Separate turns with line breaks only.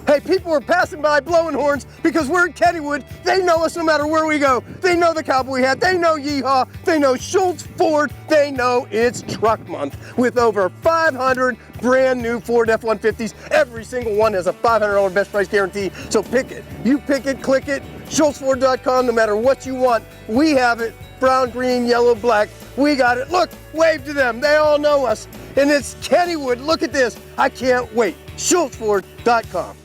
Hey, people are passing by blowing horns because we're at Kennywood. They know us no matter where we go. They know the cowboy hat. They know Yeehaw. They know Schultz Ford. They know it's Truck Month with over 500 brand new Ford F-150s. Every single one has a $500 best price guarantee. So pick it. You pick it, click it. SchultzFord.com. No matter what you want, we have it. Brown, green, yellow, black. We got it. Look, wave to them. They all know us. And it's Kennywood. Look at this. I can't wait. SchultzFord.com.